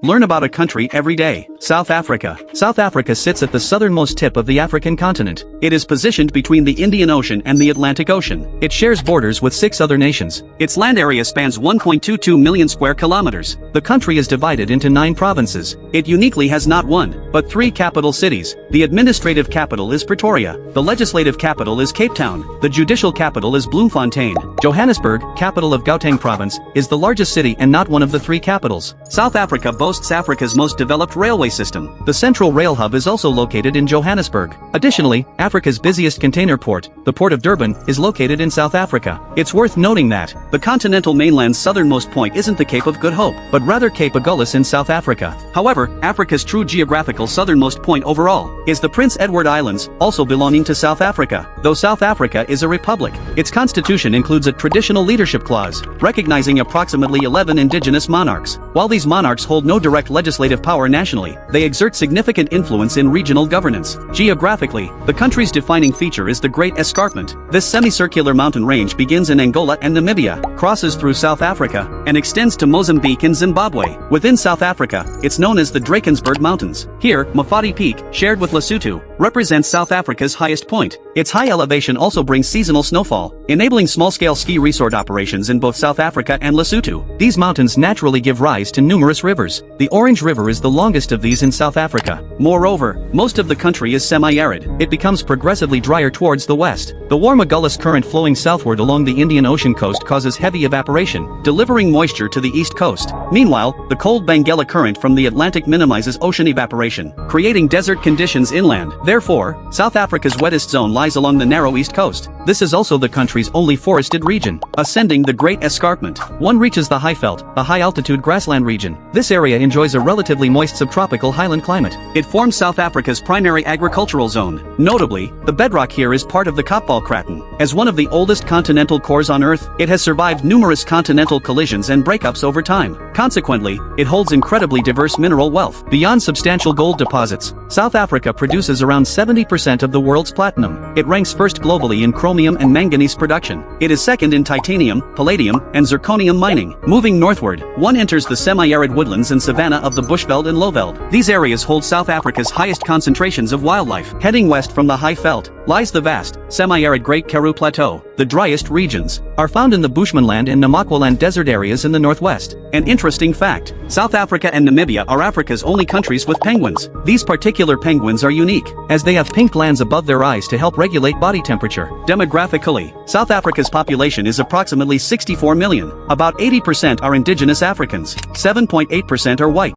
Learn about a country every day. South Africa. South Africa sits at the southernmost tip of the African continent. It is positioned between the Indian Ocean and the Atlantic Ocean. It shares borders with 6 other nations. Its land area spans 1.22 million square kilometers. The country is divided into 9 provinces. It uniquely has not 1, but 3 capital cities. The administrative capital is Pretoria. The legislative capital is Cape Town. The judicial capital is Bloemfontein. Johannesburg, capital of Gauteng province, is the largest city and not one of the 3 capitals. South Africa boasts Africa's most developed railway system. The Central Rail Hub is also located in Johannesburg. Additionally, Africa's busiest container port, the Port of Durban, is located in South Africa. It's worth noting that the continental mainland's southernmost point isn't the Cape of Good Hope, but rather Cape Agulhas in South Africa. However, Africa's true geographical southernmost point overall is the Prince Edward Islands, also belonging to South Africa. Though South Africa is a republic, its constitution includes a traditional leadership clause, recognizing approximately 11 indigenous monarchs. While these monarchs hold no direct legislative power nationally, they exert significant influence in regional governance. Geographically, the country's defining feature is the Great Escarpment. This semicircular mountain range begins in Angola and Namibia, crosses through South Africa, and extends to Mozambique and Zimbabwe. Within South Africa, it's known as the Drakensberg Mountains. Here, Mafati Peak, shared with Lesotho, represents South Africa's highest point. Its high elevation also brings seasonal snowfall, enabling small-scale ski resort operations in both South Africa and Lesotho. These mountains naturally give rise to numerous rivers. The Orange River is the longest of these in South Africa. Moreover, most of the country is semi-arid. It becomes progressively drier towards the west. The warm Agulhas current flowing southward along the Indian Ocean coast causes heavy evaporation, delivering moisture to the east coast. Meanwhile, the cold Benguela current from the Atlantic minimizes ocean evaporation, creating desert conditions inland. Therefore, South Africa's wettest zone lies along the narrow east coast. This is also the country's only forested region. Ascending the Great Escarpment, one reaches the Highveld, a high-altitude grassland region. This area enjoys a relatively moist subtropical highland climate. It forms South Africa's primary agricultural zone. Notably, the bedrock here is part of the Kapval Craton. As one of the oldest continental cores on Earth, it has survived numerous continental collisions and breakups over time. Consequently, it holds incredibly diverse mineral wealth. Beyond substantial gold deposits, South Africa produces around 70% of the world's platinum. It ranks first globally in chromium and manganese production. It is second in titanium, palladium, and zirconium mining. Moving northward, one enters the semi-arid woodlands and savanna of the Bushveld and Lowveld. These areas hold South Africa's highest concentrations of wildlife. Heading west from the Highveld lies the vast, semi-arid Great Karoo Plateau. The driest regions are found in the Bushmanland and Namakwaland desert areas in the northwest. An interesting fact, South Africa and Namibia are Africa's only countries with penguins. These particular penguins are unique, as they have pink glands above their eyes to help regulate body temperature. Demographically, South Africa's population is approximately 64 million. About 80% are indigenous Africans. 7.8% are white.